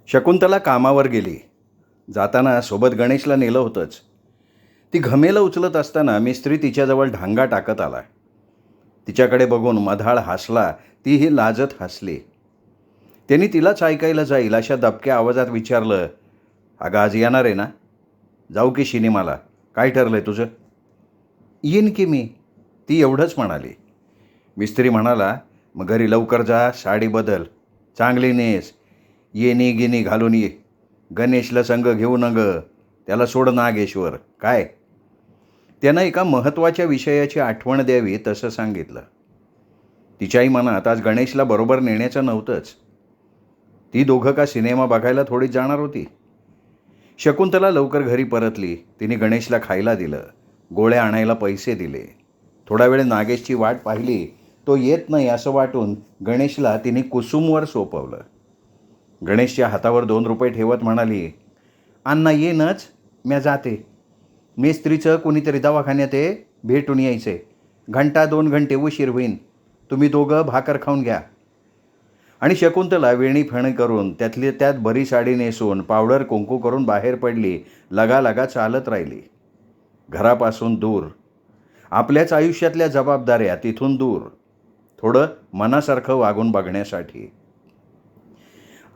शकुंतला कामावर गेली. जाताना सोबत गणेशला नेलं होतंच. ती घमेलं उचलत असताना मिस्त्री तिच्याजवळ ढांगा टाकत आला. तिच्याकडे बघून मधाळ हसला. तीही लाजत हसली. त्यांनी तिलाच ऐकायला जाईल अशा दबक्या आवाजात विचारलं, अगं आज येणार आहे ना? जाऊ की सिनेमाला? काय ठरलं आहे तुझं? येईन की मी, ती एवढंच म्हणाली. मिस्त्री म्हणाला, मग घरी लवकर जा, साडी बदल, चांगली नेस, येणी गिनी घालून ये. गणेशला संग घेऊ न ग, त्याला सोड नागेश्वर. काय? त्यानं एका महत्त्वाच्या विषयाची आठवण द्यावी तसं सांगितलं. तिच्याही मनात आज गणेशला बरोबर नेण्याचं नव्हतंच. ती दोघं का सिनेमा बघायला थोडीच जाणार होती. शकुंतला लवकर घरी परतली. तिने गणेशला खायला दिलं, गोळ्या आणायला पैसे दिले. थोडा वेळ नागेशची वाट पाहिली. तो येत नाही असं वाटून गणेशला तिने कुसुमवर सोपवलं. गणेशच्या हातावर 2 रुपये ठेवत म्हणाली, अण्णा येनच, म्या जाते. मेस्त्रीचं कोणीतरी दवाखान्यात आहे, भेटून यायचे. 1-2 घंटे उशीर होईन. तुम्ही दोघं भाकर खाऊन घ्या. आणि शकुंतला वेणी फेणी करून त्यातली त्यात बरी साडी नेसून पावडर कुंकू करून बाहेर पडली. लगालगा चालत राहिली. घरापासून दूर, आपल्याच आयुष्यातल्या जबाबदाऱ्या तिथून दूर, थोडं मनासारखं वागून बघण्यासाठी.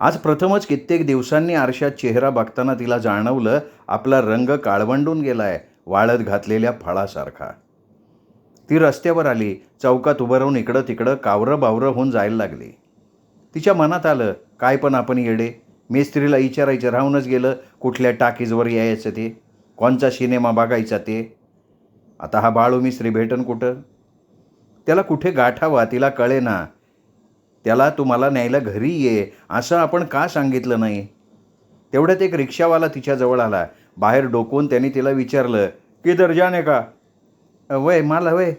आज प्रथमच कित्येक दिवसांनी आरशात चेहरा बघताना तिला जाणवलं, आपला रंग काळवंडून गेलाय, वाळत घातलेल्या फळासारखा. ती रस्त्यावर आली. चौकात उभं राहून इकडं तिकडं कावरं बावरं होऊन जायला लागली. तिच्या मनात आलं, काय पण आपण येडे. मेस्त्रीला विचारायचं राहूनच गेलं, कुठल्या टाकीजवर यायचं ते, कोणचा सिनेमा बघायचा ते. आता हा बाळू मिस्त्री भेटन कुठं? त्याला कुठे गाठावा तिला कळेना. त्याला तुम्हाला न्यायला घरी ये असं आपण का सांगितलं नाही? तेवढ्यात एक रिक्षावाला तिच्याजवळ आला. बाहेर डोकवून त्यांनी तिला विचारलं, किधर जाने का? वय मला वय,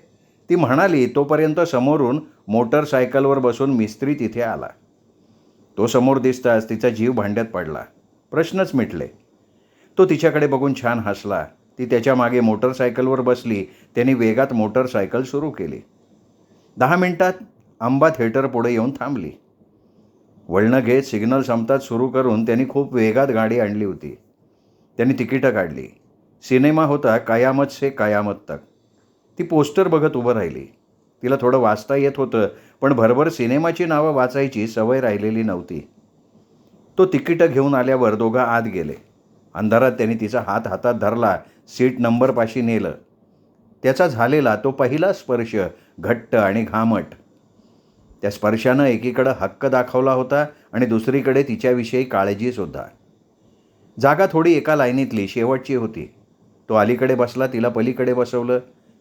ती म्हणाली. तोपर्यंत समोरून मोटरसायकलवर बसून मिस्त्री तिथे आला. तो समोर दिसताच तिचा जीव भांड्यात पडला. प्रश्नच मिटले. तो तिच्याकडे बघून छान हसला. ती त्याच्या मागे मोटरसायकलवर बसली. त्यांनी वेगात मोटरसायकल सुरू केली. 10 मिनिटात अंबा थिएटर पुढे येऊन थांबली. वळणं घेत सिग्नल संपतात सुरू करून त्यांनी खूप वेगात गाडी आणली होती. त्यांनी तिकीटं काढली. सिनेमा होता कयामत से कयामत तक. ती पोस्टर बघत उभं राहिली. तिला थोडं वाचता येत होतं, पण भरभर सिनेमाची नावं वाचायची सवय राहिलेली नव्हती. तो तिकीटं घेऊन आल्यावर दोघं आत गेले. अंधारात त्यांनी तिचा हात हातात धरला, सीट नंबरपाशी नेलं. त्याचा झालेला तो पहिला स्पर्श घट्ट आणि घामट. त्या स्पर्शानं एकीकडं हक्क दाखवला होता आणि दुसरीकडे तिच्याविषयी काळजीसुद्धा. जागा थोडी एका लाईनीतली शेवटची होती. तो अलीकडे बसला, तिला पलीकडे बसवलं.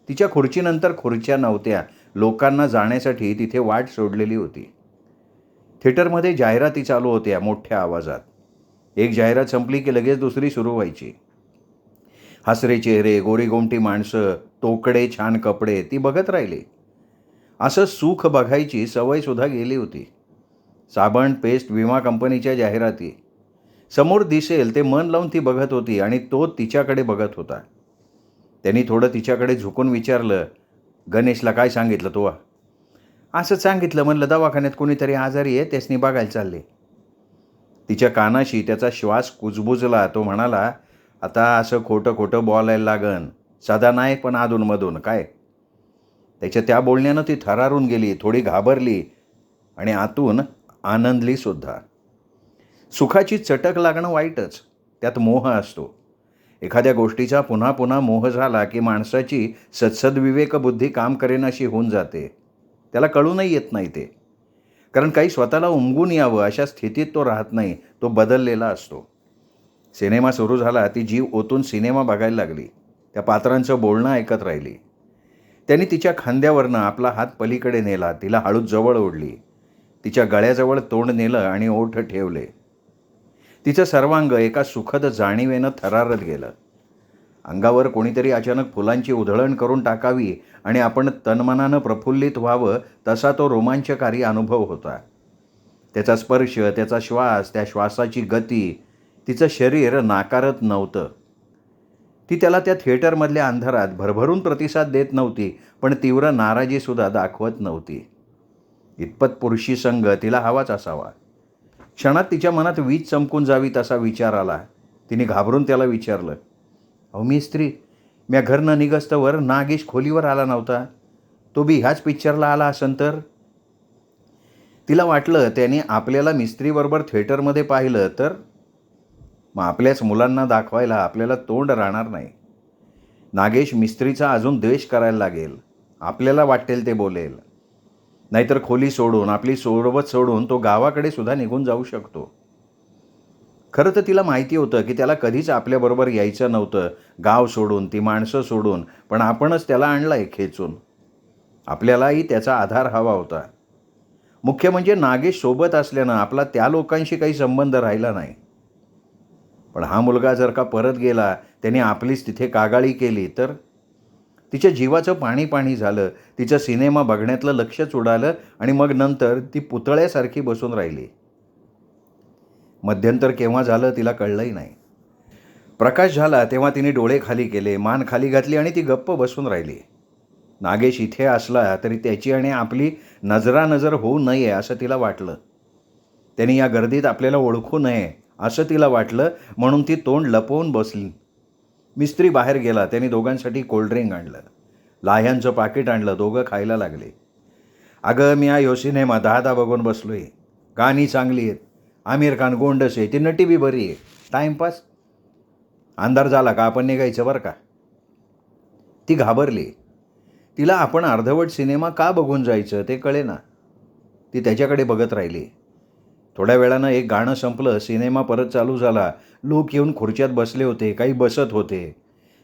तिच्या खुर्चीनंतर खुर्च्या नव्हत्या. लोकांना जाण्यासाठी तिथे वाट सोडलेली होती. थिएटरमध्ये जाहिराती चालू होत्या मोठ्या आवाजात. एक जाहिरात संपली की लगेच दुसरी सुरू व्हायची. हसरे चेहरे, गोरीगोमटी माणसं, तोकडे छान कपडे, ती बघत राहिली. असं सुख बघायची सवयसुद्धा गेली होती. साबण, पेस्ट, विमा कंपनीच्या जाहिराती. समोर दिसेल ते मन लावून ती बघत होती आणि तो तिच्याकडे बघत होता. त्यांनी थोडं तिच्याकडे झुकून विचारलं, गणेशला काय सांगितलं तू? असंच सांगितलं, म्हणलं दवाखान्यात कोणीतरी आजारी आहे, त्यासनी बघायला चालले. तिच्या कानाशी त्याचा श्वास कुजबुजला. तो म्हणाला, आता असं खोटं खोटं बोलायला लागन, सदा नाही पण अधूनमधून काय? त्याच्या त्या बोलण्यानं ती थरारून गेली, थोडी घाबरली आणि आतून आनंदलीसुद्धा. सुखाची चटक लागणं वाईटच, त्यात मोह असतो. एखाद्या गोष्टीचा पुन्हा पुन्हा मोह झाला की माणसाची सत्सद्विवेक बुद्धी काम करेनाशी होऊन जाते. त्याला कळूनही येत नाही ते, कारण काही स्वतःला उमगून यावं अशा स्थितीत तो राहत नाही. तो बदललेला असतो. सिनेमा सुरू झाला. ती जीव ओतून सिनेमा बघायला लागली. त्या पात्रांचं बोलणं ऐकत राहिली. त्यांनी तिच्या खांद्यावरनं आपला हात पलीकडे नेला. तिला हळूच जवळ ओढली. तिच्या गळ्याजवळ तोंड नेलं आणि ओठ ठेवले. तिचं सर्वांग एका सुखद जाणीवेनं थरारत गेलं. अंगावर कोणीतरी अचानक फुलांची उधळण करून टाकावी आणि आपण तनमनानं प्रफुल्लित व्हावं, तसा तो रोमांचकारी अनुभव होता. त्याचा स्पर्श, त्याचा श्वास, त्या श्वासाची गती तिचं शरीर नाकारत नव्हतं. ती त्याला त्या थिएटरमधल्या अंधारात भरभरून प्रतिसाद देत नव्हती, पण तीव्र नाराजीसुद्धा दाखवत नव्हती. इतपत पुरुषी संग तिला हवाच असावा. क्षणात तिच्या मनात वीज चमकून जावी तसा विचार आला. तिने घाबरून त्याला विचारलं, अहो मिस्त्री, म्या घर न निघस्तवर नागेश खोलीवर आला नव्हता. तो बी ह्याच पिक्चरला आला असन तर. तिला वाटलं त्याने आपल्याला मिस्त्रीबरोबर थिएटरमध्ये पाहिलं तर मग आपल्याच मुलांना दाखवायला आपल्याला तोंड राहणार नाही. नागेश मिस्त्रीचा अजून द्वेष करायला लागेल. आपल्याला वाटेल ते बोलेल. नाहीतर खोली सोडून, आपली सोबत सोडून तो गावाकडे सुद्धा निघून जाऊ शकतो. खरं तर तिला माहिती होतं की त्याला कधीच आपल्याबरोबर यायचं नव्हतं, गाव सोडून, ती माणसं सोडून. पण आपणच त्याला आणलाय खेचून. आपल्यालाही त्याचा आधार हवा होता. मुख्य म्हणजे नागेश सोबत असल्यानं आपला त्या लोकांशी काही संबंध राहिला नाही. पण हा मुलगा जर का परत गेला, त्याने आपलीच तिथे कागाळी केली तर तिच्या जीवाचं पाणी पाणी झालं. तिचं सिनेमा बघण्यातलं लक्षच उडालं आणि मग नंतर ती पुतळ्यासारखी बसून राहिली. मध्यंतर केव्हा झालं तिला कळलंही नाही. प्रकाश झाला तेव्हा तिने डोळे खाली केले, मान खाली घातली आणि ती गप्प बसून राहिली. नागेश इथे असला तरी त्याची आणि आपली नजरानजर होऊ नये असं तिला वाटलं. त्यांनी या गर्दीत आपल्याला ओळखू नये असं तिला वाटलं, म्हणून ती तोंड लपवून बसली. मिस्त्री बाहेर गेला. त्यांनी दोघांसाठी कोल्ड्रिंक आणलं, लाह्यांचं पाकिट आणलं. दोघं खायला लागले. अगं मी ह्यो सिनेमा 10 बघून बसलोय. गाणी चांगली आहेत, आमिर खान गोंडस आहे, ती नटी बी बरी आहे. टाईमपास. अंधार झाला का आपण निघायचं बरं का. ती घाबरली. तिला आपण अर्धवट सिनेमा का बघून जायचं ते कळेना. ती त्याच्याकडे बघत राहिली. थोड्या वेळानं एक गाणं संपलं. सिनेमा परत चालू झाला. लोक येऊन खुर्च्यात बसले होते, काही बसत होते.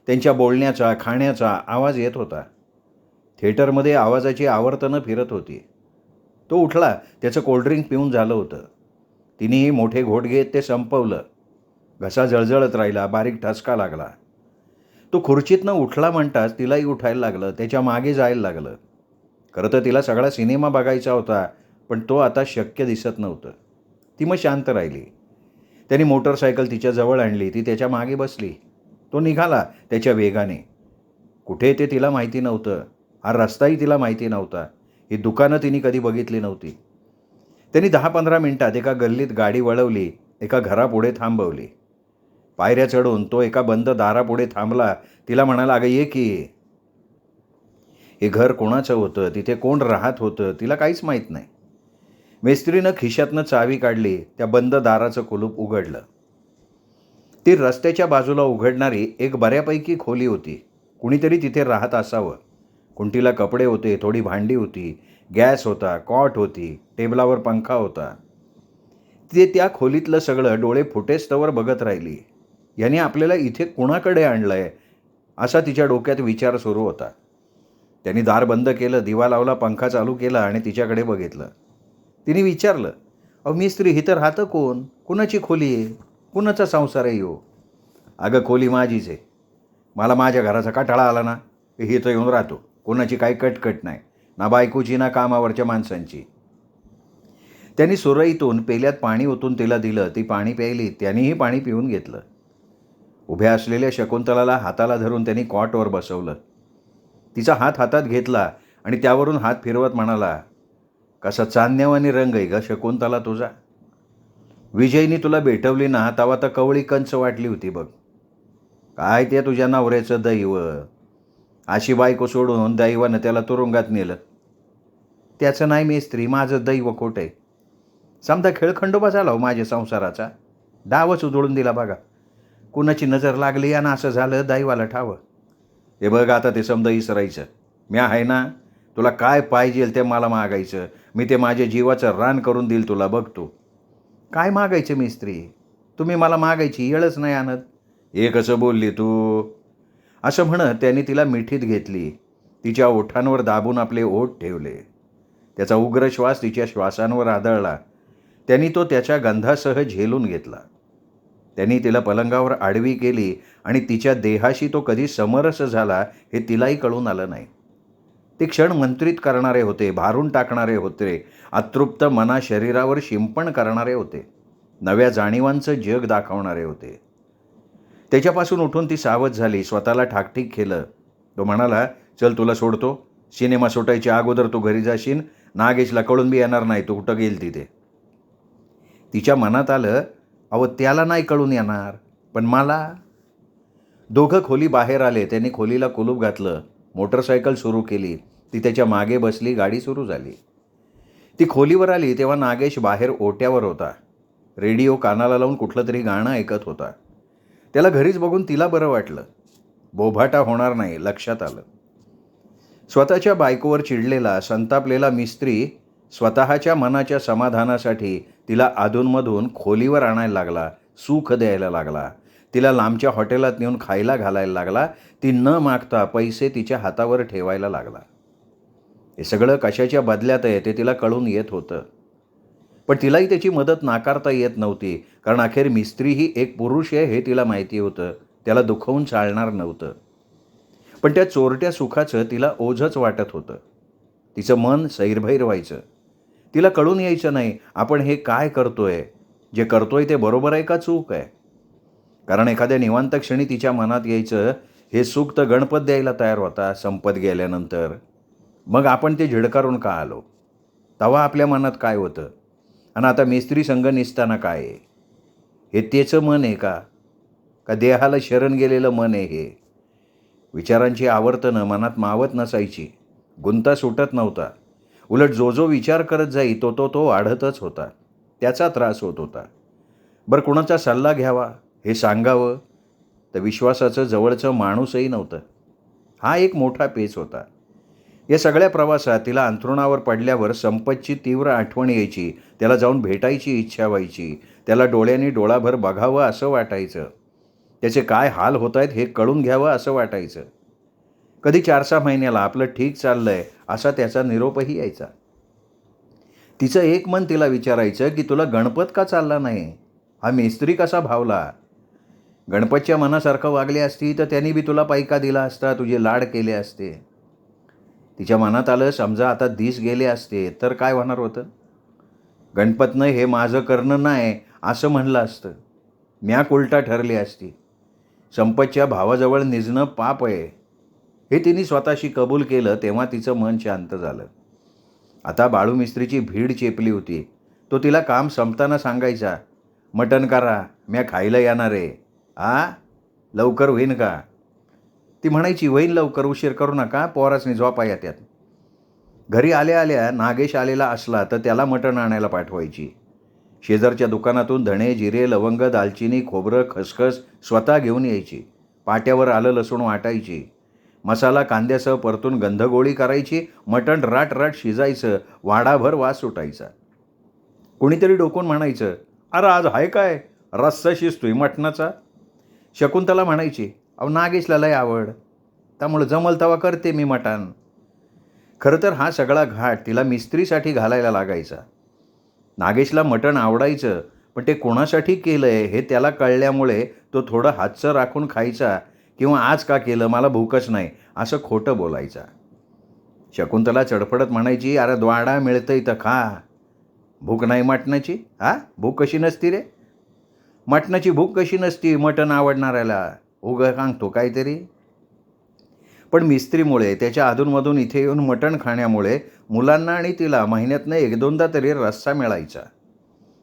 त्यांच्या बोलण्याचा, खाण्याचा आवाज येत होता. थिएटरमध्ये आवाजाची आवर्तनं फिरत होती. तो उठला. त्याचं कोल्ड्रिंक पिऊन झालं होतं. तिनेही मोठे घोट घेत ते संपवलं. घसा जळजळत राहिला. बारीक ठसका लागला. तो खुर्चीतनं उठला म्हणताच तिलाही उठायला लागलं. त्याच्या मागे जायला लागलं. खरं तर तिला सगळा सिनेमा बघायचा होता, पण तो आता शक्य दिसत नव्हतं. ती मग शांत राहिली. त्यांनी मोटरसायकल तिच्या जवळ आणली. ती त्याच्या मागे बसली. तो निघाला त्याच्या वेगाने. कुठे ते तिला माहिती नव्हतं. हा रस्ताही तिला माहिती नव्हता. ही दुकानं तिने कधी बघितली नव्हती. त्यांनी 10-15 मिनिटात एका गल्लीत गाडी वळवली. एका घरापुढे थांबवली. पायऱ्या चढून तो एका बंद दारापुढे थांबला. तिला म्हणाला, अगं ये की. हे घर कोणाचं होतं, तिथे कोण राहत होतं, तिला काहीच माहीत नाही. मेस्त्रीनं खिशातनं चावी काढली. त्या बंद दाराचं कुलूप उघडलं. ती रस्त्याच्या बाजूला उघडणारी एक बऱ्यापैकी खोली होती. कुणीतरी तिथे राहत असावं. कुंटीला कपडे होते, थोडी भांडी होती, गॅस होता, कॉट होती, टेबलावर पंखा होता. ते त्या खोलीतलं सगळं डोळे फुटेस्तवर बघत राहिली. याने आपल्याला इथे कुणाकडे आणलंय असा तिच्या डोक्यात विचार सुरू होता. त्यांनी दार बंद केलं, दिवा लावला, पंखा चालू केला आणि तिच्याकडे बघितलं. तिने विचारलं, अहो मिस्त्री, ही तर राहतं कोण? कुणाची खोली आहे? कुणाचा संसार आहे हो? अगं खोली माझीच आहे. मला माझ्या घराचा कंटाळा आला ना, ही तर येऊन राहतो. कोणाची काही कटकट नाही, ना बायकोची ना कामावरच्या माणसांची. त्यांनी सुरईतून पेल्यात पाणी ओतून तिला दिलं. ती पाणी प्यायली. त्यांनीही पाणी पिऊन घेतलं. उभ्या असलेल्या शकुंतलाला हाताला धरून त्यांनी कॉटवर बसवलं. तिचा हात हातात घेतला आणि त्यावरून हात फिरवत म्हणाला, कसा चांदण्यावानी रंग आहे ग शकुंतला तुझा. विजयनी तुला भेटवली ना तेव्हा तर कवळी कंच वाटली होती बघ. काय ते तुझ्या नवऱ्याचं दैव. अशी बायको सोडून दैवानं त्याला तुरुंगात नेलं. त्याचं नाही मेस्त्री, माझं दैव खोटं आहे. समजा खेळखंडोबा झाला हो माझ्या संसाराचा. डावच उधळून दिला बघा. कुणाची नजर लागली आणि असं झालं, दैवाला ठावं. हे बघ आता ते समजा इसरायचं. मी आहे ना, तुला काय पाहिजे ते मला मागायचं. मी ते माझ्या जीवाचं रान करून देईल तुला. बघ तू काय मागायचं मिस्त्री. तुम्ही मला मागायची येळच नाही आणत. हे कसं बोलली तू? असं म्हणत त्यांनी तिला मिठीत घेतली. तिच्या ओठांवर दाबून आपले ओठ ठेवले. त्याचा उग्र श्वास तिच्या श्वासांवर आदळला. त्यांनी तो त्याच्या गंधासह झेलून घेतला. त्यांनी तिला पलंगावर आडवी केली आणि तिच्या देहाशी तो कधी समरस झाला हे तिलाही कळून आलं नाही. ते क्षण मंत्रित करणारे होते, भारून टाकणारे होते, अतृप्त मना शरीरावर शिंपण करणारे होते, नव्या जाणीवांचं जग दाखवणारे होते. त्याच्यापासून उठून ती सावध झाली. स्वतःला ठाकठीक केलं. तो म्हणाला, चल तुला सोडतो. सिनेमा सुटायच्या अगोदर तू घरी जाशील. नागेशला कळून बी येणार नाही तू कुठं गेल तिथे. तिच्या मनात आलं, अहो त्याला नाही कळून येणार, पण मला. दोघं खोली बाहेर आले. त्यांनी खोलीला कुलूप घातलं. मोटरसायकल सुरू केली. ती त्याच्या मागे बसली. गाडी सुरू झाली. ती खोलीवर आली तेव्हा नागेश बाहेर ओट्यावर होता. रेडिओ कानाला लावून कुठलं तरी गाणं ऐकत होता. त्याला घरीच बघून तिला बरं वाटलं. बोभाटा होणार नाही लक्षात आलं. स्वतःच्या बायकोवर चिडलेला संतापलेला मिस्त्री स्वतःच्या मनाच्या समाधानासाठी तिला अधूनमधून खोलीवर आणायला लागला, सुख द्यायला लागला, तिला लांबच्या हॉटेलात नेऊन खायला घालायला लागला, ती न मागता पैसे तिच्या हातावर ठेवायला लागला. हे सगळं कशाच्या बदल्यात आहे ते तिला कळून येत होतं. पण तिलाही त्याची मदत नाकारता येत नव्हती, कारण अखेर मिस्त्रीही एक पुरुष आहे हे तिला माहिती होतं. त्याला दुखवून चालणार नव्हतं. पण त्या चोरट्या सुखाचं तिला ओझंच वाटत होतं. तिचं मन सैरभैर व्हायचं. तिला कळून यायचं नाही आपण हे काय करतोय, जे करतोय ते बरोबर आहे का चूक आहे. कारण एखाद्या निवांत क्षणी तिच्या मनात यायचं, हे सुख तर गणपत द्यायला तयार होता संपत गेल्यानंतर, मग आपण ते झिडकारून का आलो. तेव्हा आपल्या मनात काय होतं आणि आता मिस्त्री संघ निसताना काय आहे. हे त्याचं मन आहे का देहाला शरण गेलेलं मन आहे हे. विचारांची आवर्तनं मनात मावत नसायची. गुंता सुटत नव्हता. उलट जो विचार करत जाई तो वाढतच होता. त्याचा त्रास होत होता. बरं कुणाचा सल्ला घ्यावा हे सांगावं तर विश्वासाचं जवळचं माणूसही नव्हतं. हा एक मोठा पेच होता. या सगळ्या प्रवासात तिला अंथरुणावर पडल्यावर संपतची तीव्र आठवण यायची. त्याला जाऊन भेटायची इच्छा व्हायची. त्याला डोळ्यांनी डोळाभर बघावं असं वाटायचं. त्याचे काय हाल होत आहेत हे कळून घ्यावं असं वाटायचं. कधी 4-6 महिन्याला आपलं ठीक चाललंय असा त्याचा निरोपही यायचा. तिचं एक मन तिला विचारायचं की तुला गणपत का चालला नाही, हा मिस्त्री कसा भावला. गणपतच्या मनासारखं वागले असती तर त्यांनी बी तुला पैका दिला असता, तुझे लाड केले असते. तिच्या मनात आलं, समजा आता दिस गेले असते तर काय होणार होतं. गणपतनं हे माझं करणं नाही असं म्हणलं असतं. म्याक उलटा ठरली असती. संपतच्या भावाजवळ निजणं पाप आहे हे तिने स्वतःशी कबूल केलं तेव्हा तिचं मन शांत झालं. आता बाळू मिस्त्रीची भीड चेपली होती. तो तिला काम संपताना सांगायचा, मटण करा, म्या खायला येणार आहे, लवकर होईन का. ती म्हणायची, होईन लवकर, उशीर करू नका, पोरासनी झोपा येत्यात. घरी आल्या आल्या नागेश आलेला असला तर त्याला मटण आणायला पाठवायची. शेजारच्या दुकानातून धणे, जिरे, लवंग, दालचिनी, खोबरं, खसखस स्वतः घेऊन यायची. पाट्यावर आलं लसूण वाटायची. मसाला कांद्यासह परतून गंधगोळी करायची. मटण राट शिजायचं. वाडाभर वास सुटायचा. कोणीतरी डोकून म्हणायचं, अरे आज आहे काय रस्सा शिजतोय मटणाचा. शकुंतला म्हणायची, अहो नागेशला लय आवड, त्यामुळे जमल तवा करते मी मटण. खरं तर हा सगळा घाट तिला मिस्त्रीसाठी घालायला लागायचा. नागेशला मटण आवडायचं, पण ते कोणासाठी केलं आहे हे त्याला कळल्यामुळे तो थोडं हातचं राखून खायचा किंवा आज का केलं, मला भूकच नाही असं खोटं बोलायचा. शकुंतला चडफडत म्हणायची, अरे द्वाडा मिळतंय तर खा, भूक नाही मटणाची. भूक कशी नसती रे, मटणाची भूक कशी नसती मटण आवडणाऱ्याला, उगं सांगतो काहीतरी. पण मिस्त्रीमुळे, त्याच्या अधूनमधून इथे येऊन मटण खाण्यामुळे मुलांना आणि तिला महिन्यातनं 1-2दा तरी रस्सा मिळायचा.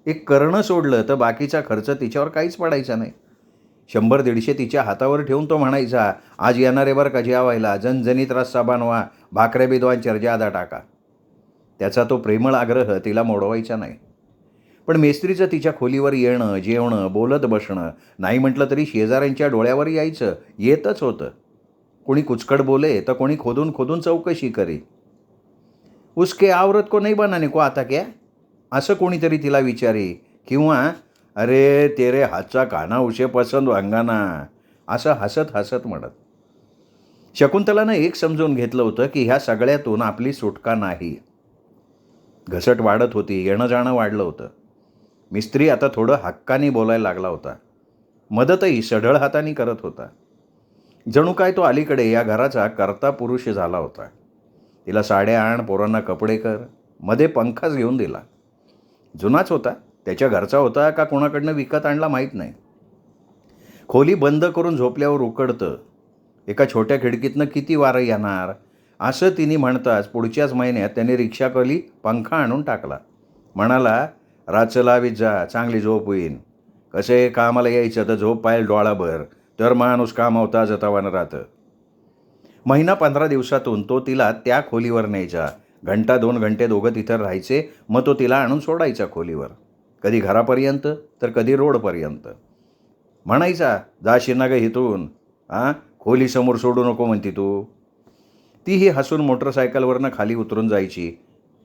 एक करणं सोडलं तर बाकीचा खर्च तिच्यावर काहीच पडायचा नाही. 100-150 तिच्या हातावर ठेवून तो म्हणायचा, आज येणारे बरं का जेवायला, झणझणीत रस्सा बनवा, भाकऱ्या बिदवांच्या ज्यादा टाका. त्याचा तो प्रेमळ आग्रह तिला मोडवायचा नाही. पण मेस्त्रीचं तिच्या खोलीवर येणं, जेवणं, बोलत बसणं, नाही म्हटलं तरी शेजाऱ्यांच्या डोळ्यावर यायचं, येतच होतं. कोणी कुचकड बोले तर कोणी खोदून खोदून चौकशी करे. उसके आवरत को नाही बनाने को आता क्या, असं कोणीतरी तिला विचारे. किंवा अरे तेरे हातचा खाना उसे पसंद वांगाना, असं हसत हसत म्हणत. शकुंतलानं एक समजून घेतलं होतं की ह्या सगळ्यातून आपली सुटका नाही. घसट वाढत होती, येणं जाणं वाढलं होतं. मिस्त्री आता थोडं हक्कानी बोलायला लागला होता. मदतही सढळ हाताने करत होता. जणू काय तो अलीकडे या घराचा कर्ता पुरुष झाला होता. तिला साड्या आण, पोरांना कपडे कर, मध्ये पंखाच घेऊन दिला. जुनाच होता, त्याच्या घरचा होता का कोणाकडनं विकत आणला माहीत नाही. खोली बंद करून झोपल्यावर उकडतं. एका छोट्या खिडकीतनं किती वारं येणार असं तिने म्हणताच पुढच्याच महिन्यात त्याने रिक्षाखाली पंखा आणून टाकला. म्हणाला, रातचं लावीत जा, चांगली झोप होईन. कसे कामाला यायचं तर झोप पाहिल डोळाभर, तर माणूस कामावता जतावानं राहतं. महिना 15 दिवसातून तो तिला त्या खोलीवर न्यायचा. घंटा 2 घंटे दोघं तिथं राहायचे. मग तो तिला आणून सोडायचा खोलीवर. कधी घरापर्यंत तर कधी रोडपर्यंत. म्हणायचा, जाशील ना गं इथून, खोलीसमोर सोडू नको म्हणती तू. तीही हसून मोटरसायकलवरनं खाली उतरून जायची.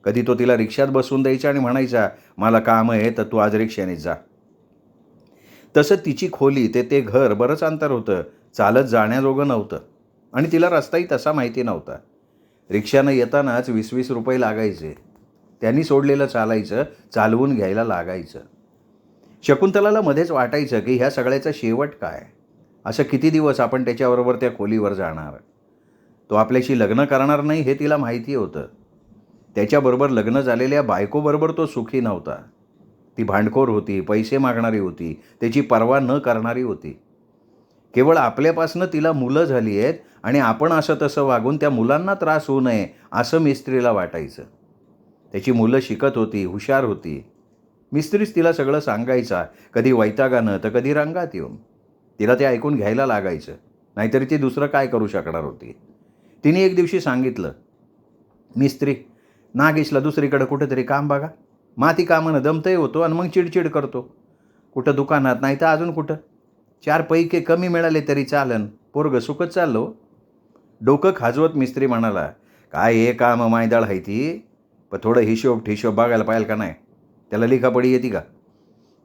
कधी तो तिला रिक्षात बसवून द्यायचा आणि म्हणायचा, मला काम आहे तर तू आज रिक्षानेच जा. तसं तिची खोली ते घर बरंच अंतर होतं. चालत जाण्याजोगं नव्हतं आणि तिला रस्ताही तसा माहिती नव्हता. रिक्षानं येतानाच 20-20 रुपये लागायचे. त्यांनी सोडलेलं चालायचं, चालवून घ्यायला लागायचं. शकुंतलाला मध्येच वाटायचं की ह्या सगळ्याचा शेवट काय? असं किती दिवस आपण त्याच्याबरोबर त्या खोलीवर जाणार? तो आपल्याशी लग्न करणार नाही हे तिला माहिती होतं. त्याच्याबरोबर लग्न झालेल्या बायकोबरोबर तो सुखी नव्हता. ती भांडखोर होती, पैसे मागणारी होती, त्याची पर्वा न करणारी होती. केवळ आपल्यापासनं तिला मुलं झाली आहेत आणि आपण असं तसं वागून त्या मुलांना त्रास होऊ नये असं मिस्त्रीला वाटायचं. त्याची मुलं शिकत होती, हुशार होती. मिस्त्रीच तिला सगळं सांगायचा, कधी वैतागानं तर कधी रंगात येऊन. तिला ते ऐकून घ्यायला लागायचं, नाहीतरी ती दुसरं काय करू शकणार होती. तिने एक दिवशी सांगितलं, मिस्त्री, नागेशला दुसरीकडे कुठेतरी काम बघा. माती कामानं दमतही होतो आणि मग चिडचिड करतो. कुठं दुकानात नाही तर अजून कुठं. 4 पैके कमी मिळाले तरी चालन, पोरगं सुखच चाललो. डोकं खाजवत मिस्त्री म्हणाला, काय हे काम मायदाळ आहे ती, पण थोडं हिशोब बघायला पाहिजे का नाही? त्याला लिखापडी येते का?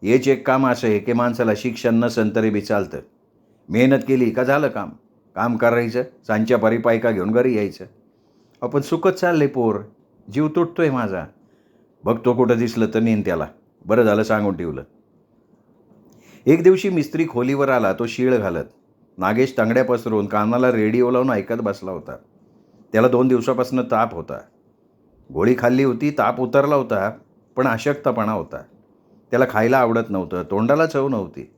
हेच एक काम असं आहे की माणसाला शिक्षण नसन तरी बी चालतं. मेहनत केली का झालं काम. काम करायचं, सांच्या पारी पायका घेऊन घरी यायचं. आपण सुखच चालले पोर, जीव तुटतोय माझा. बघतो कुठं दिसलं तर नेन त्याला. बरं झालं सांगून ठेवलं. एक दिवशी मिस्त्री खोलीवर आला, तो शीळ घालत. नागेश तांगड्या पसरून कानाला रेडिओ लावून ऐकत बसला होता. त्याला 2 दिवसापासून ताप होता. गोळी खाल्ली होती, ताप उतरला होता, पण अशक्तपणा होता. त्याला खायला आवडत नव्हतं, तोंडाला चव नव्हती.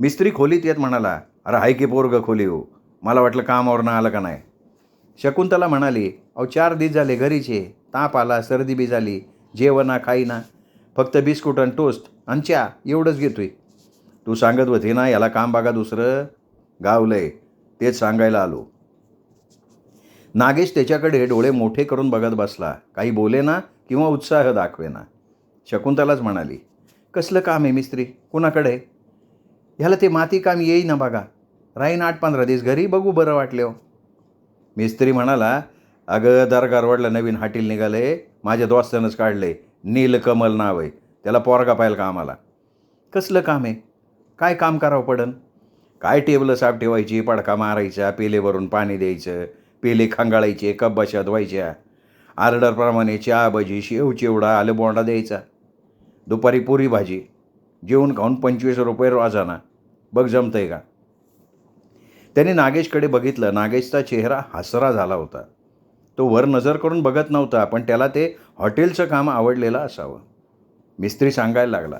मिस्त्री खोलीत येत म्हणाला, अरे हाय की पोरगं खोली हो, मला वाटलं कामावरनं आलं का नाही. शकुंतला म्हणाली, 4 दिवस झाले घरीचे, ताप आला, सर्दी बी झाली, जेवणा खाईना, फक्त बिस्कुट आणि टोस्ट आणि चहा एवढंच घेतोय. तू सांगत होती ना याला काम बघा दुसरं, गावलंय, तेच सांगायला आलो. नागेश त्याच्याकडे डोळे मोठे करून बघत बसला. काही बोलेना किंवा उत्साह दाखवेना. शकुंतलाच म्हणाली, कसलं काम आहे मिस्त्री, कुणाकडे? ह्याला ते माती काम येईना बघा, राहीन 8-15 दिवस घरी, बघू बरं वाटले हो. मिस्त्री म्हणाला, अगं दरगारवाडला नवीन हाटील निघाले, माझ्या दोस्तानंच काढले, नीलकमल नाव आहे, त्याला पोरगा पाहिलं का आम्हाला. कसलं काम आहे, काय काम करावं पडन? काय टेबलं साफ ठेवायची, पडका मारायचा, पेलेवरून पाणी द्यायचं, पेले खंगाळायचे, कब्बाशा धुवायच्या, ऑर्डरप्रमाणे चहा भजी शेव चिवडा आलं बोंडा द्यायचा, दुपारी पुरी भाजी, जेवण खाऊन 25 रुपये रोजाना. बघ जमतंय का? त्याने नागेशकडे बघितलं. नागेशचा चेहरा हसरा झाला होता. तो वर नजर करून बघत नव्हता, पण त्याला ते हॉटेलचं काम आवडलेलं असावं. मिस्त्री सांगायला लागला,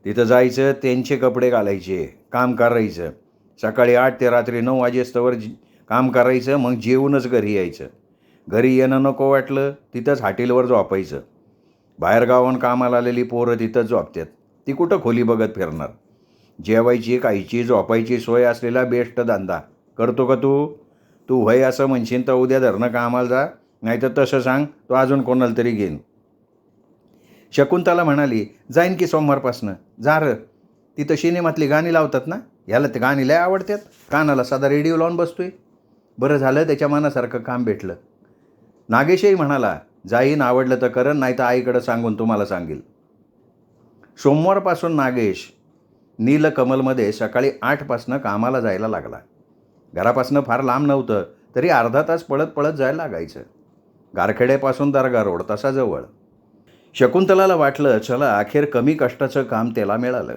तिथं जायचं, त्यांचे कपडे घालायचे, काम करायचं, सकाळी 8 ते रात्री 9 वाजेस्तवर काम करायचं, मग जेवूनच घरी यायचं. घरी येणं नको वाटलं तिथंच हॉटेलवर झोपायचं. बाहेरगावाहून कामाला आलेली पोरं तिथंच झोपतात, ती कुठं खोली बघत फिरणार. जेवायची, खायची, झोपायची सोय असलेला बेस्ट धंदा करतो का तू? तू वय असं म्हणशील तर उद्या धरणं कामाला जा, नाही तर तसं सांग तो अजून कोणाला तरी घेईन. शकुंतला म्हणाली, जाईन की सोमवारपासनं. जा र, तिथं सिनेमातली गाणी लावतात ना, ह्याला ते गाणी लय आवडतात, कानाला साधा रेडिओ लावून बसतोय. बरं झालं त्याच्या मनासारखं काम भेटलं. नागेशही म्हणाला, जाईन, आवडलं तर करन, नाही तर आईकडं सांगून तुम्हाला सांगेल. सोमवारपासून नागेश नीलकमलमध्ये सकाळी 8 कामाला जायला लागला. घरापासून फार लांब नव्हतं, तरी अर्धा तास पळत पळत जायला लागायचं. गारखेड्यापासून दर्गा रोड तसा जवळ. शकुंतलाला वाटलं, चला अखेर कमी कष्टाचं काम त्याला मिळालं.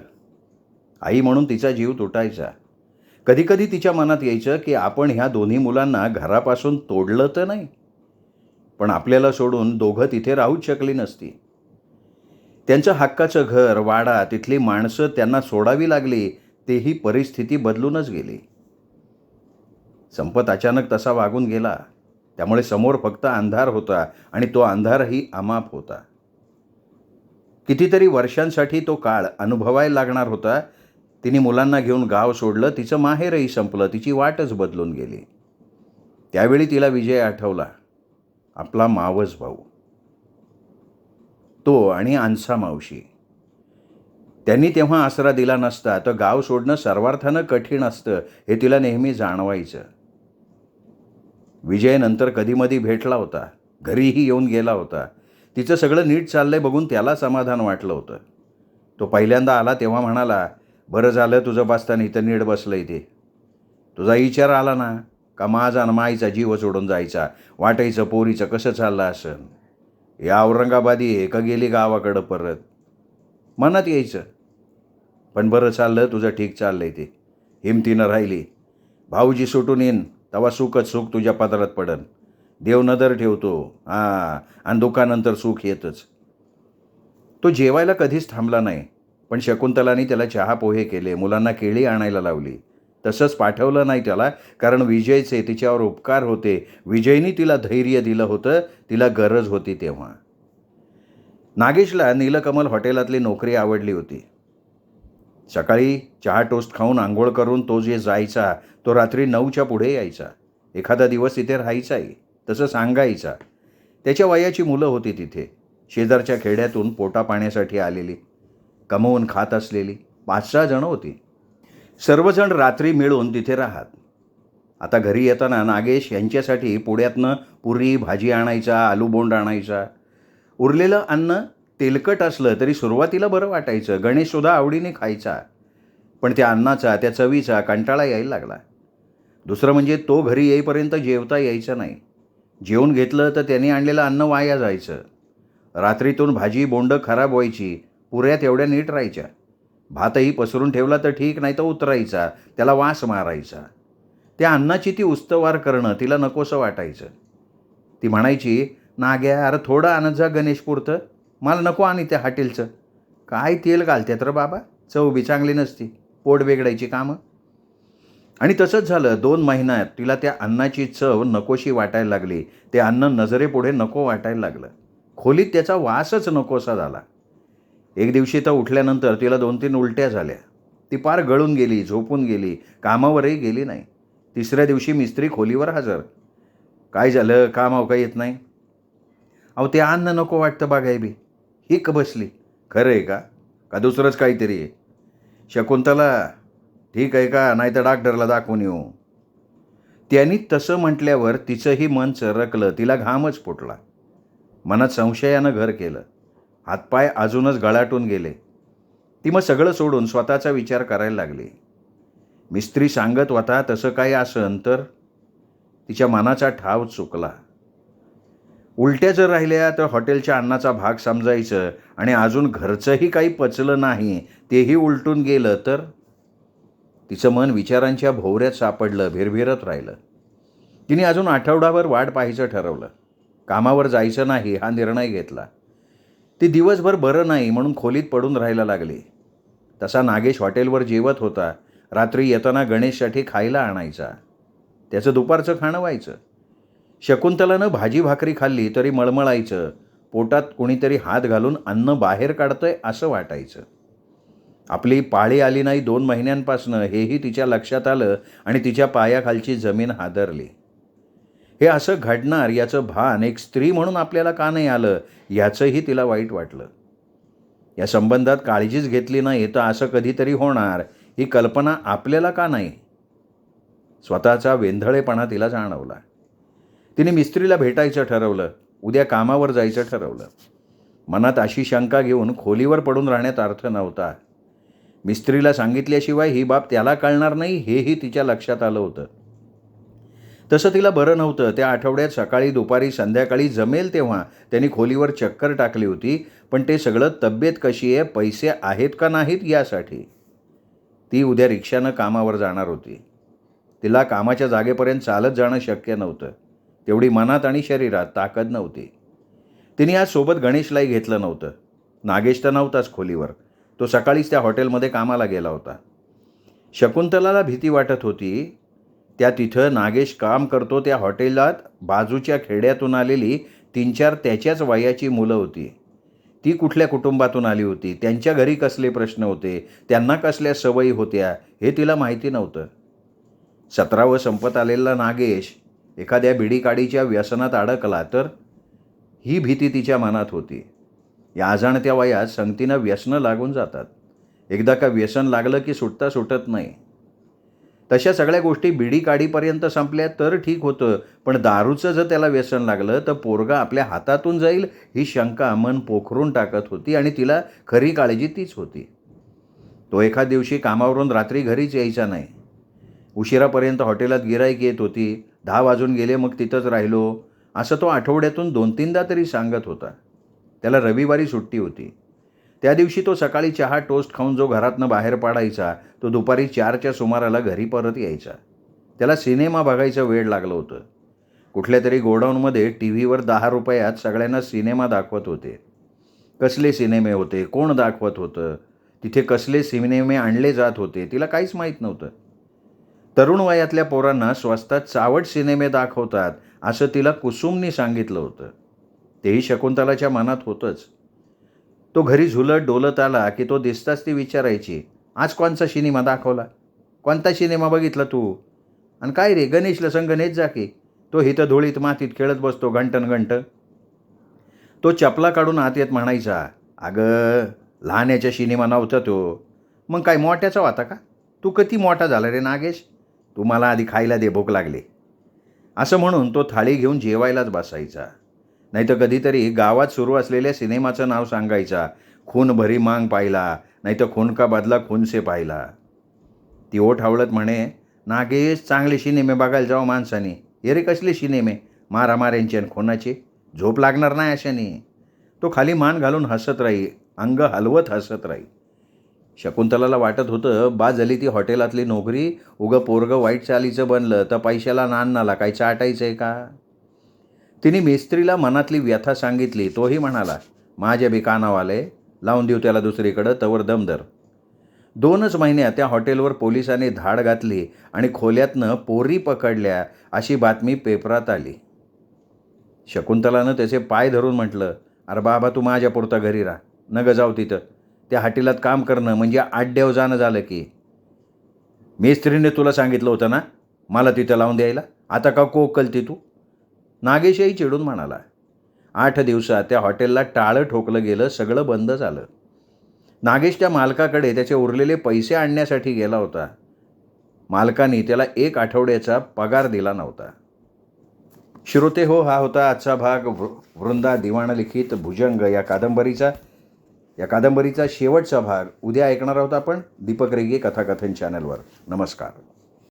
आई म्हणून तिचा जीव तुटायचा. कधीकधी तिच्या मनात यायचं की आपण ह्या दोन्ही मुलांना घरापासून तोडलं तर नाही, पण आपल्याला सोडून दोघं तिथे राहूच शकली नसती. त्यांचं हक्काचं घर, वाडा, तिथली माणसं त्यांना सोडावी लागली, तेही परिस्थिती बदलूनच गेली. संपत अचानक तसा वागून गेला. त्यामुळे समोर फक्त अंधार होता आणि तो अंधारही अमाप होता. कितीतरी वर्षांसाठी तो काळ अनुभवायला लागणार होता. तिने मुलांना घेऊन गाव सोडलं. तिचं माहेरही संपलं. तिची वाटच बदलून गेली. त्यावेळी तिला विजय आठवला, आपला मावस भाऊ, तो आणि अन्सा मावशी. त्यांनी तेव्हा आसरा दिला नसता तर गाव सोडणं सर्वार्थानं कठीण असतं हे तिला नेहमी जाणवायचं. विजय नंतर कधीमधी भेटला होता. घरीही येऊन गेला होता. तिचं सगळं नीट चाललंय बघून त्याला समाधान वाटलं होतं. तो पहिल्यांदा आला तेव्हा म्हणाला, बरं झालं तुझं बसताना इथं नीट बसलंय ते. तुझा विचार आला ना का माझा आणि माईचा जीव सोडून जायचा. वाटायचं पोरीचं कसं चाललं असन. या औरंगाबादी आहे का गेली गावाकडं परत. मनात यायचं. पण बरं चाललं तुझं ठीक चाललंय ते. हिमतीनं राहिली. भाऊजी सुटून येईन तेव्हा सुखच सुख तुझ्या पदरात पडन. देव नदर ठेवतो. आणि दुःखानंतर सुख येतच. तो जेवायला कधीच थांबला नाही. पण शकुंतलाने त्याला चहा पोहे केले. मुलांना केळी आणायला लावली. तसंच पाठवलं नाही त्याला, कारण विजयचे तिच्यावर उपकार होते. विजयनी तिला धैर्य दिलं होतं. तिला गरज होती तेव्हा. नागेशला नीलकमल हॉटेलातली नोकरी आवडली होती. सकाळी चहा टोस्ट खाऊन आंघोळ करून तो जे जायचा तो रात्री 9च्या पुढे यायचा. एखादा दिवस तिथे राहायचाही. तसं सांगायचा. त्याच्या वयाची मुलं होती तिथे. शेजारच्या खेड्यातून पोटा पाण्यासाठी आलेली, कमवून खात असलेली 5-6 जणं होती. सर्वजण रात्री मिळून तिथे राहत. आता घरी येताना नागेश यांच्यासाठी पुण्यातनं पुरी भाजी आणायचा, आलूबोंड आणायचा. उरलेलं अन्न तेलकट असलं तरी सुरुवातीला बरं वाटायचं. गणेशसुद्धा आवडीने खायचा. पण त्या अन्नाचा, त्या चवीचा कंटाळा यायला लागला. दुसरं म्हणजे तो घरी येईपर्यंत जेवता यायचं नाही. जेवून घेतलं तर त्यांनी आणलेलं अन्न वाया जायचं. रात्रीतून भाजी बोंड खराब व्हायची. पुऱ्या तेवढ्या नीट राहायच्या. भातही पसरून ठेवला तर ठीक, नाही तर उतरायचा. त्याला वास मारायचा. त्या अन्नाची ती उस्तवार करणं तिला नकोसं वाटायचं. ती म्हणायची, नाग्या अरे थोडं आणत जा गणेशपुरतं. मला नको आणि त्या हॉटेलचं. काय तेल घालतात रे बाबा. चव बी चांगली नसती. पोट बिघडायची कामं. आणि तसंच झालं. 2 महिन्यात तिला त्या अन्नाची चव नकोशी वाटायला लागली. ते अन्न नजरेपुढे नको वाटायला लागलं. खोलीत त्याचा वासच नकोसा झाला. एक दिवशी तर उठल्यानंतर तिला 2-3 उलट्या झाल्या. ती पार गळून गेली, झोपून गेली, कामावरही गेली नाही. 3ऱ्या दिवशी मिस्त्री खोलीवर हजर. काय झालं, कामावर काही येत नाही. अहो ते अन्न नको वाटतं बघाय बी. हिक बसली. खरं आहे का? का दुसरंच काहीतरी आहे? शकुंतला ठीक आहे का? नाही तर डॉक्टरला दाखवून येऊ. त्यांनी तसं म्हटल्यावर तिचंही मन चरकलं. तिला घामच फुटला. मनात संशयानं घर केलं. हातपाय अजूनच गळाटून गेले. ती मग सगळं सोडून स्वतःचा विचार करायला लागली. मिस्त्री सांगत होता तसं काही असन तर. तिच्या मनाचा ठाव चुकला. उलट्या जर राहिल्या तर हॉटेलच्या अन्नाचा भाग समजायचं आणि अजून घरचंही काही पचलं नाही, तेही उलटून गेलं तर. तिचं मन विचारांच्या भोवऱ्यात सापडलं, भिरभिरत राहिलं. तिने अजून आठवडाभर वाट पाहायचं ठरवलं. कामावर जायचं नाही हा निर्णय घेतला. ती दिवसभर बरं नाही म्हणून खोलीत पडून राहायला लागली. तसा नागेश हॉटेलवर जेवत होता. रात्री येताना गणेशसाठी खायला आणायचा. त्याचं दुपारचं खाणं व्हायचं. शकुंतलानं भाजी भाकरी खाल्ली तरी मळमळायचं. पोटात कुणीतरी हात घालून अन्न बाहेर काढतंय असं वाटायचं. आपली पाळी आली नाही 2 महिन्यांपासनं हेही तिच्या लक्षात आलं आणि तिच्या पायाखालची जमीन हादरली. हे असं घडणार याचं भान एक स्त्री म्हणून आपल्याला का नाही आलं याचंही तिला वाईट वाटलं. या संबंधात काळजीच घेतली नाही तर असं कधीतरी होणार ही कल्पना आपल्याला का नाही. स्वतःचा वेंधळेपणा तिला जाणवला. तिने मिस्त्रीला भेटायचं ठरवलं. उद्या कामावर जायचं ठरवलं. मनात अशी शंका घेऊन खोलीवर पडून राहण्यात अर्थ नव्हता. मिस्त्रीला सांगितल्याशिवाय ही बाब त्याला कळणार नाही हेही तिच्या लक्षात आलं होतं. तसं तिला बरं नव्हतं. त्या आठवड्यात सकाळी दुपारी संध्याकाळी जमेल तेव्हा त्यांनी खोलीवर चक्कर टाकली होती. पण ते सगळं तब्येत कशी आहे, पैसे आहेत का नाहीत यासाठी. ती उद्या रिक्षानं कामावर जाणार होती. तिला कामाच्या जागेपर्यंत चालत जाणं शक्य नव्हतं. तेवढी मनात आणि शरीरात ताकद नव्हती. तिने आज सोबत गणेशलाही घेतलं नव्हतं. नागेश तर नव्हताच खोलीवर. तो सकाळीच त्या हॉटेलमध्ये कामाला गेला होता. शकुंतलाला भीती वाटत होती. त्या तिथं नागेश काम करतो त्या हॉटेलात बाजूच्या खेड्यातून आलेली 3-4 त्याच्याच वयाची मुलं होती. ती कुठल्या कुटुंबातून आली होती, त्यांच्या घरी कसले प्रश्न होते, त्यांना कसल्या सवयी होत्या हे तिला माहिती नव्हतं. 17वं संपत आलेला नागेश एखाद्या बिडीकाडीच्या व्यसनात अडकला तर ही भीती तिच्या मनात होती. या अजाणत्या वयात संगतीनं व्यसनं लागून जातात. एकदा का व्यसन लागलं की सुटता सुटत नाही. तशा सगळ्या गोष्टी बिडीकाडीपर्यंत संपल्या तर ठीक होतं, पण दारूचं जर त्याला व्यसन लागलं तर पोरगा आपल्या हातातून जाईल ही शंका मन पोखरून टाकत होती आणि तिला खरी काळजी तीच होती. तो एखाद दिवशी कामावरून रात्री घरीच यायचा नाही. उशिरापर्यंत हॉटेलात गिऱ्हाईक येत होती. 10 वाजून गेले मग तिथंच राहिलो असं तो आठवड्यातून 2-3दा तरी सांगत होता. त्याला रविवारी सुट्टी होती. त्या दिवशी तो सकाळी चहा टोस्ट खाऊन जो घरातनं बाहेर पडायचा तो दुपारी 4च्या सुमाराला घरी परत यायचा. त्याला सिनेमा बघायचं वेळ लागलं होतं. कुठल्या तरी गोडाऊनमध्ये टीव्हीवर 10 रुपयात सगळ्यांना सिनेमा दाखवत होते. कसले सिनेमे होते, कोण दाखवत होतं, तिथे कसले सिनेमे आणले जात होते तिला काहीच माहीत नव्हतं. तरुण वयातल्या पोरांना स्वस्तात चावट सिनेमे दाखवतात असं तिला कुसुमनी सांगितलं होतं. तेही शकुंतलाच्या मनात होतंच. तो घरी झुलत डोलत आला की तो दिसताच ती विचारायची, आज कोणचा सिनेमा दाखवला, कोणता सिनेमा बघितला तू, आणि काय रे गणेशला संग नेत जा की, तो हिथं धुळीत मातीत खेळत बसतो घंटन घंट. तो चपला काढून आत येत म्हणायचा, अगं लहान्याच्या सिनेमा नव्हता तो, मग काय मोठ्याचा होता का, तू किती मोठा झाला रे नागेश, तू मला आधी खायला दे, भूक लागली. असं म्हणून तो थाळी घेऊन जेवायलाच बसायचा. नाहीतर कधीतरी गावात सुरू असलेल्या सिनेमाचं नाव सांगायचा. खून भरी मांग पाहिला, नाहीतर खून का बदला खून से पाहिला. ती ओठ आवळत म्हणे, नागेश चांगले सिनेमे बघायला जाऊ माणसाने, हे रे कसले सिनेमे, मारामाऱ्यांचे आणि खुनाचे, झोप लागणार नाही अशाने. तो खाली मान घालून हसत राही, अंग हलवत हसत राही. शकुंतलाला वाटत होतं बा झाली ती हॉटेलातली नोकरी, उगं पोरगं वाईट चालीचं बनलं तर पैशाला नानाला काय चाटायचं आहे का. तिने मिस्त्रीला मनातली व्यथा सांगितली. तोही म्हणाला, माझ्या बी कानावाले, लावून देऊ त्याला दुसरीकडं, तवर दमदर. 2च महिन्यात त्या हॉटेलवर पोलिसांनी धाड घातली आणि खोल्यातनं पोरी पकडल्या अशी बातमी पेपरात आली. शकुंतलानं त्याचे पाय धरून म्हटलं, अरे बाबा तू माझ्यापुरता घरी राहा, नग जाऊ तिथं, त्या हॉटेलात काम करणं म्हणजे आड्याव जाणं झालं की. मिस्त्रीने तुला सांगितलं होतं ना मला तिथं लावून द्यायला, आता का कोकलती तू. नागेशही चिडून म्हणाला. 8 दिवसात त्या हॉटेलला टाळं ठोकलं गेलं, सगळं बंद झालं. नागेश त्या मालकाकडे त्याचे उरलेले पैसे आणण्यासाठी गेला होता. मालकाने त्याला 1 आठवड्याचा पगार दिला नव्हता. श्रोते हो, हा होता आजचा भाग वृंदा दिवाण लिखित भुजंग या कादंबरीचा शेवटचा भाग. उद्या ऐकणार आहोत आपण दीपक रेगे कथाकथन चॅनलवर. नमस्कार.